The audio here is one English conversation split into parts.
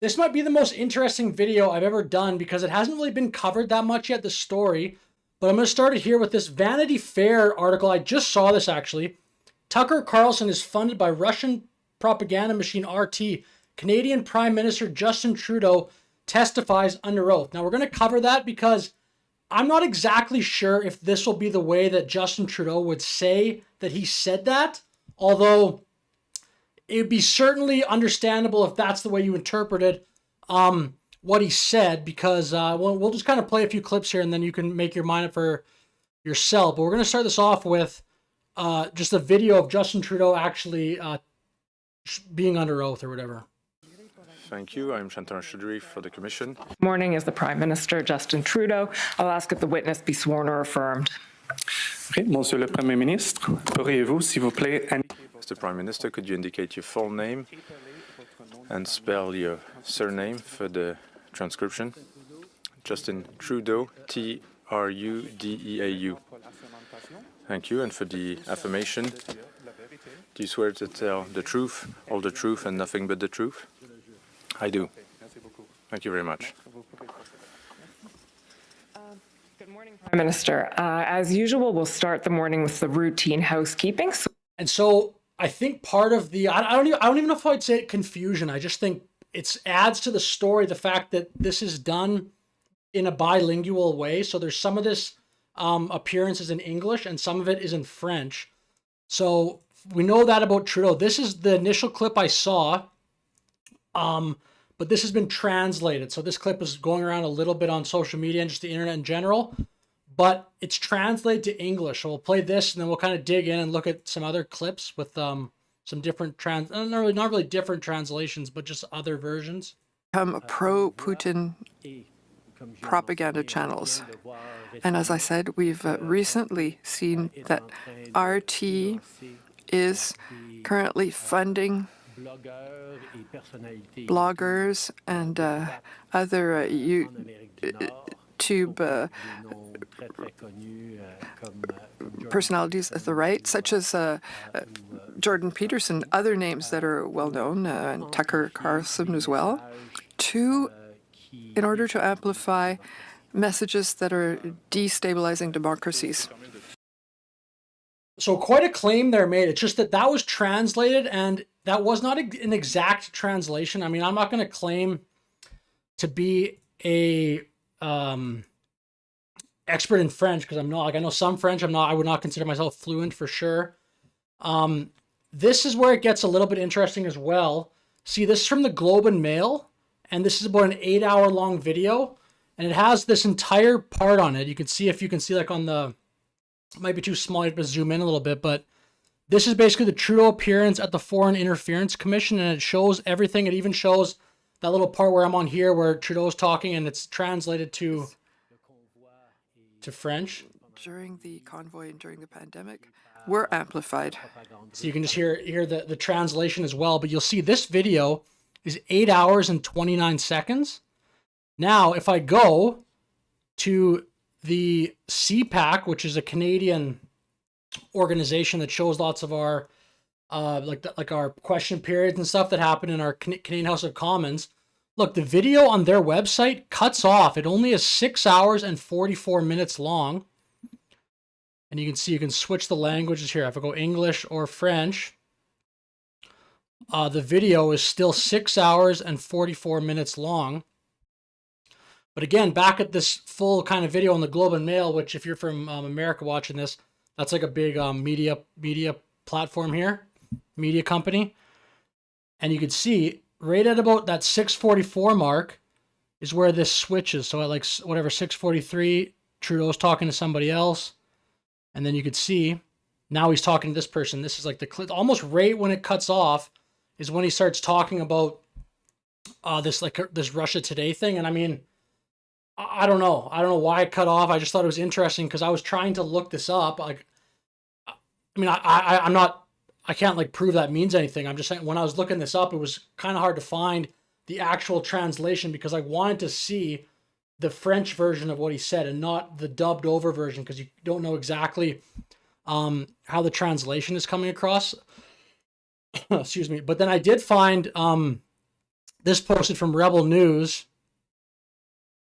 This might be the most interesting video I've ever done because it hasn't really been covered that much yet, the story. But I'm going to start it here with this Vanity Fair article. I just saw this actually. Tucker Carlson is funded by Russian propaganda machine RT. Canadian Prime Minister Justin Trudeau testifies under oath. Now we're going to cover that because I'm not exactly sure if this will be the way that Justin Trudeau would say that he said that. Although it would be certainly understandable if that's the way you interpreted what he said, because we'll just kind of play a few clips here and then you can make your mind up for yourself. But we're going to start this off with just a video of Justin Trudeau actually being under oath or whatever. Thank you. I'm Chantal Chaudry for the Commission. Morning is the Prime Minister, Justin Trudeau. I'll ask if the witness be sworn or affirmed. Oui, Monsieur le Premier ministre, pourriez-vous, s'il vous plaît, Mr. Prime Minister, could you indicate your full name and spell your surname for the transcription? Justin Trudeau, Trudeau. Thank you. And for the affirmation, do you swear to tell the truth, all the truth, and nothing but the truth? I do. Thank you very much. Good morning, Prime Minister. As usual, we'll start the morning with the routine housekeeping. And so I think part of the, I don't even know if I'd say it confusion. I just think it adds to the story the fact that this is done in a bilingual way. So there's some of this appearance is in English and some of it is in French. So we know that about Trudeau. This is the initial clip I saw, but this has been translated. So this clip is going around a little bit on social media and just the internet in general, but it's translated to English. So we'll play this and then we'll kind of dig in and look at some other clips with some different not really different translations, but just other versions. Pro-Putin propaganda channels. And as I said, we've recently seen that RT is currently funding bloggers and other YouTube personalities of the right, such as Jordan Peterson, other names that are well known, and Tucker Carlson as well, in order to amplify messages that are destabilizing democracies. So quite a claim there made. It's just that was translated and that was not an exact translation. I mean, I'm not going to claim to be a expert in French because I'm not. Like, I know some French. I would not consider myself fluent for sure. This is where it gets a little bit interesting as well. See, this is from the Globe and Mail, and this is about an 8-hour-long video, and it has this entire part on it. You can see, if you can see, like on the, it might be too small, you have to zoom in a little bit, but this is basically the Trudeau appearance at the Foreign Interference Commission, and it shows everything. It even shows that little part where I'm on here where Trudeau's talking, and it's translated to French. During the convoy and during the pandemic were amplified. So you can just hear the translation as well, but you'll see this video is 8 hours and 29 seconds. Now, if I go to the CPAC, which is a Canadian organization that shows lots of our like our question periods and stuff that happen in our Canadian House of Commons. Look, the video on their website cuts off. It only is 6 hours and 44 minutes long. And you can see you can switch the languages here. If I go English or French, the video is still 6 hours and 44 minutes long. But again, back at this full kind of video on the Globe and Mail, which if you're from America watching this, that's like a big media platform here, media company. And you can see right at about that 6:44 mark is where this switches. So at like whatever 6:43, Trudeau's talking to somebody else. And then you could see now he's talking to this person. This is like the clip, almost right when it cuts off is when he starts talking about this Russia Today thing. And I mean, I don't know. I don't know why it cut off. I just thought it was interesting because I was trying to look this up. Like, I mean, I can't like prove that means anything. I'm just saying when I was looking this up, it was kind of hard to find the actual translation because I wanted to see the French version of what he said and not the dubbed over version because you don't know exactly how the translation is coming across. Excuse me. But then I did find this posted from Rebel News,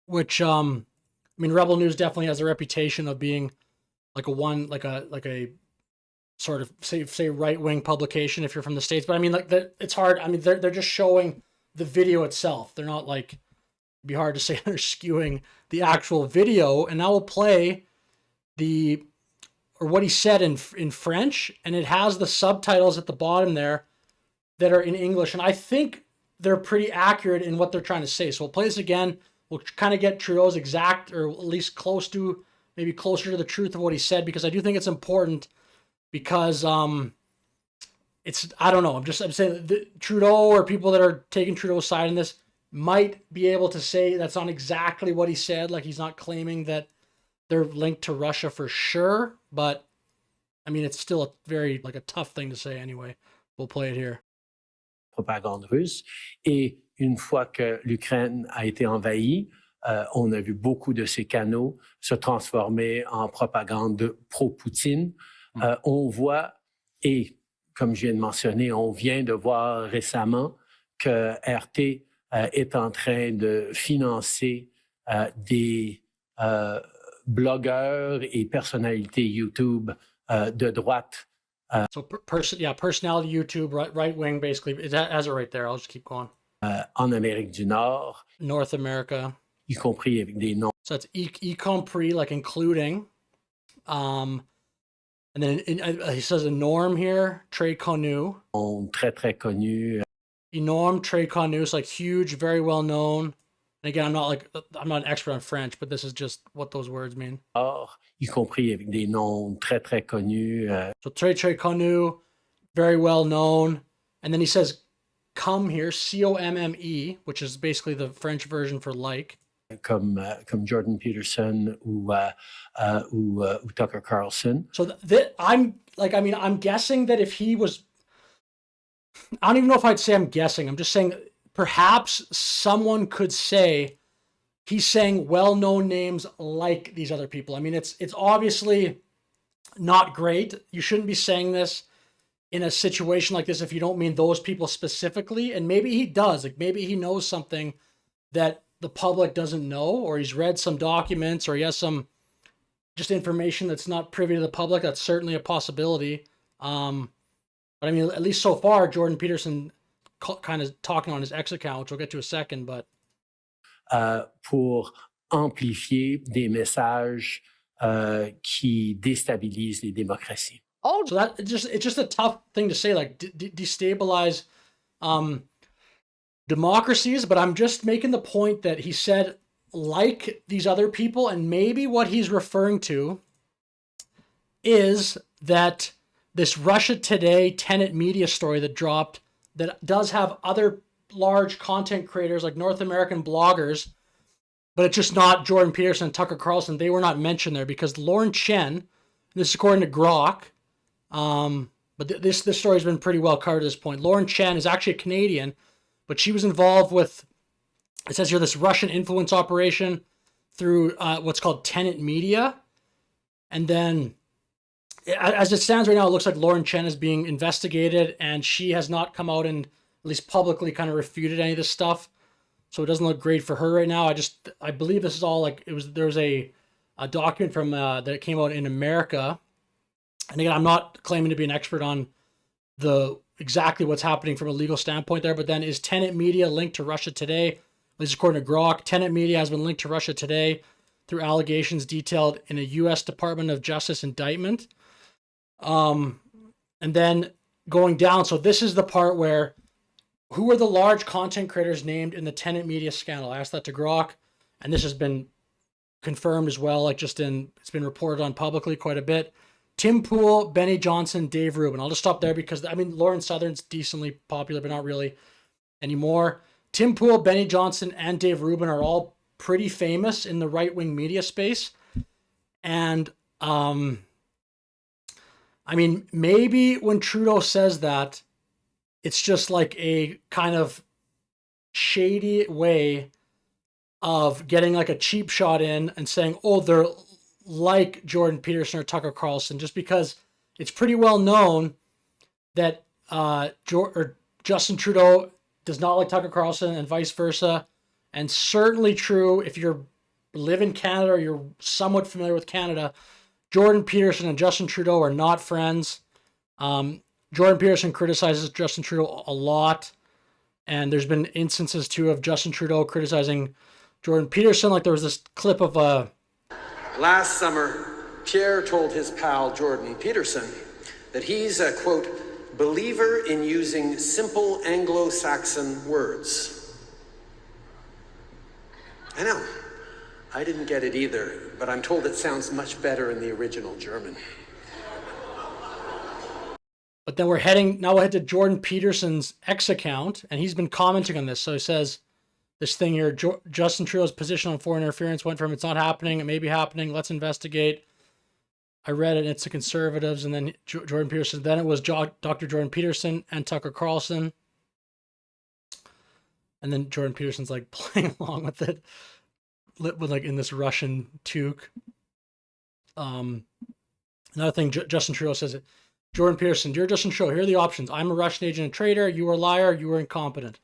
which I mean, Rebel News definitely has a reputation of being like a sort of say right wing publication if you're from the States. But I mean, like it's hard. I mean, they're just showing the video itself. They're not like, it'd be hard to say they're skewing the actual video. And now we'll play what he said in French, and it has the subtitles at the bottom there that are in English, and I think they're pretty accurate in what they're trying to say. So we'll play this again. We'll kind of get Trudeau's exact, or at least maybe closer to the truth of what he said, because I do think it's important, because I don't know. I'm saying that Trudeau, or people that are taking Trudeau's side in this, might be able to say that's not exactly what he said. Like, he's not claiming that they're linked to Russia for sure, but I mean, it's still a tough thing to say anyway. We'll play it here. Propagande russe. Et une fois que l'Ukraine a été envahie, on a vu beaucoup de ces canaux se transformer en propagande pro-Poutine. On voit, et comme je viens de mentionner, on vient de voir récemment que RT est en train de financer des blogueurs et personnalités YouTube de droite. So personality YouTube, right wing, basically. It has it right there. I'll just keep going. En Amérique du Nord. North America. Y compris avec des noms. So it's y compris, like including. And then he says a norm here, très connu. Très, très connu. Enorme, très connu. It's like huge, very well known. And again, I'm not an expert on French, but this is just what those words mean. Y compris avec des noms très, très connus. So très, très connu, very well known. And then he says come here, C-O-M-M-E, which is basically the French version for like. Comme Jordan Peterson ou Tucker Carlson. So I'm guessing that if he was, I don't even know if I'd say I'm guessing. I'm just saying perhaps someone could say he's saying well-known names like these other people. I mean, it's obviously not great. You shouldn't be saying this in a situation like this if you don't mean those people specifically. And maybe he does. Like, maybe he knows something that the public doesn't know, or he's read some documents, or he has some just information that's not privy to the public. That's certainly a possibility. But I mean, at least so far, Jordan Peterson kind of talking on his X account, which we'll get to in a second, but pour amplifier des messages qui déstabilisent les démocraties. Oh, so it's just a tough thing to say, like destabilize democracies. But I'm just making the point that he said like these other people, and maybe what he's referring to is that this Russia Today Tenet Media story that dropped, that does have other large content creators like North American bloggers, but it's just not Jordan Peterson and Tucker Carlson. They were not mentioned there because Lauren Chen, this is according to Grok, but this story has been pretty well covered at this point. Lauren Chen is actually a Canadian, but she was involved with, it says here, this Russian influence operation through what's called Tenet Media. And then, as it stands right now, it looks like Lauren Chen is being investigated, and she has not come out and at least publicly kind of refuted any of this stuff. So it doesn't look great for her right now. I believe this is all like, there was a document from that came out in America. And again, I'm not claiming to be an expert on exactly what's happening from a legal standpoint there, but then is Tenet Media linked to Russia Today? At least according to Grok, Tenet Media has been linked to Russia Today through allegations detailed in a U.S. Department of Justice indictment. And then going down, so this is the part where, who are the large content creators named in the Tenet Media scandal? I asked that to Grok, and this has been confirmed as well, it's been reported on publicly quite a bit. Tim Pool, Benny Johnson, Dave Rubin. I'll just stop there because, I mean, Lauren Southern's decently popular, but not really anymore. Tim Pool, Benny Johnson, and Dave Rubin are all pretty famous in the right-wing media space. And, I mean, maybe when Trudeau says that, it's just like a kind of shady way of getting like a cheap shot in and saying, oh, they're like Jordan Peterson or Tucker Carlson, just because it's pretty well known that Justin Trudeau does not like Tucker Carlson and vice versa. And certainly true if you live in Canada or you're somewhat familiar with Canada. Jordan Peterson and Justin Trudeau are not friends. Jordan Peterson criticizes Justin Trudeau a lot. And there's been instances, too, of Justin Trudeau criticizing Jordan Peterson. Like there was this clip of Last summer, Pierre told his pal Jordan Peterson that he's a, quote, believer in using simple Anglo-Saxon words. I know, I didn't get it either, but I'm told it sounds much better in the original German. But then we'll head to Jordan Peterson's X account, and he's been commenting on this. So he says this thing here, Justin Trudeau's position on foreign interference went from it's not happening, it may be happening, let's investigate. I read it, it's the Conservatives, and then Jordan Peterson. Then it was Dr. Jordan Peterson and Tucker Carlson. And then Jordan Peterson's like playing along with it, with like in this Russian toque. Another thing, Justin Trudeau says it. Jordan Peterson, dear Justin Trudeau, here are the options. I'm a Russian agent and traitor. You are a liar. You are incompetent.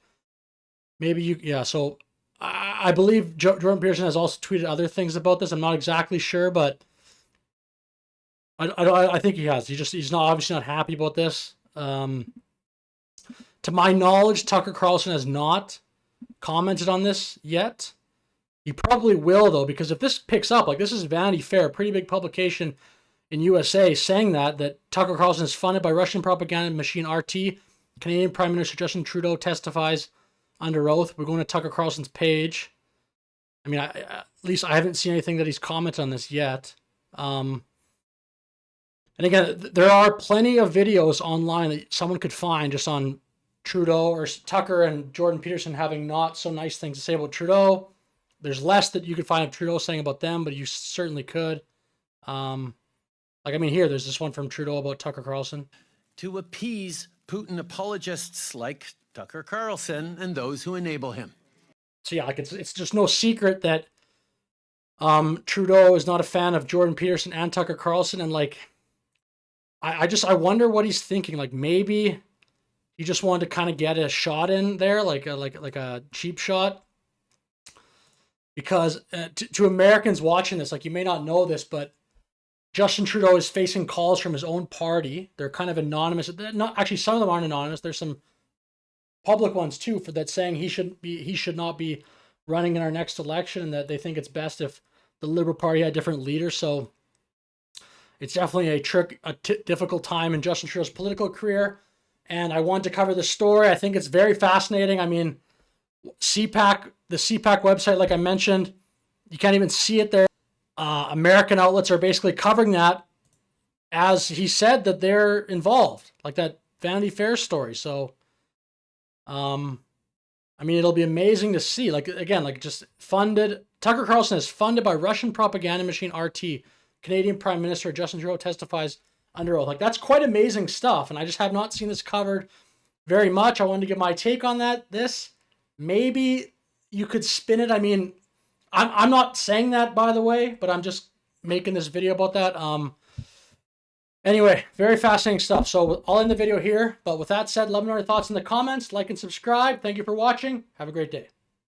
Maybe you, yeah. So I believe Jordan Peterson has also tweeted other things about this. I'm not exactly sure, but I think he has. He's not obviously not happy about this. To my knowledge, Tucker Carlson has not commented on this yet. He probably will though, because if this picks up, like this is Vanity Fair, a pretty big publication in USA, saying that Tucker Carlson is funded by Russian propaganda machine RT. Canadian Prime Minister Justin Trudeau testifies under oath. We're going to Tucker Carlson's page. I mean, at least I haven't seen anything that he's commented on this yet. And again, there are plenty of videos online that someone could find just on Trudeau or Tucker and Jordan Peterson having not so nice things to say about Trudeau. There's less that you could find of Trudeau saying about them, but you certainly could. Like, I mean, here, there's this one from Trudeau about Tucker Carlson. To appease Putin apologists like Tucker Carlson and those who enable him. So yeah, like it's just no secret that Trudeau is not a fan of Jordan Peterson and Tucker Carlson, and like I wonder what he's thinking. Like maybe he just wanted to kind of get a shot in there, like a cheap shot. Because to Americans watching this, like you may not know this, but Justin Trudeau is facing calls from his own party. They're kind of anonymous. Not actually, some of them aren't anonymous. There's some public ones too for that saying he should not be running in our next election, and that they think it's best if the Liberal Party had different leaders. So it's definitely a difficult time in Justin Trudeau's political career. And I wanted to cover this story. I think it's very fascinating. I mean, the CPAC website, like I mentioned, you can't even see it there. American outlets are basically covering that as he said that they're involved, like that Vanity Fair story. So, I mean, it'll be amazing to see. Like, again, like just funded. Tucker Carlson is funded by Russian propaganda machine RT. Canadian Prime Minister Justin Trudeau testifies under oath. Like, that's quite amazing stuff. And I just have not seen this covered very much. I wanted to get my take on that. Maybe you could spin it. I mean, I'm not saying that, by the way, but I'm just making this video about that. Anyway, very fascinating stuff. So I'll end the video here. But with that said, let me know your thoughts in the comments. Like and subscribe. Thank you for watching. Have a great day.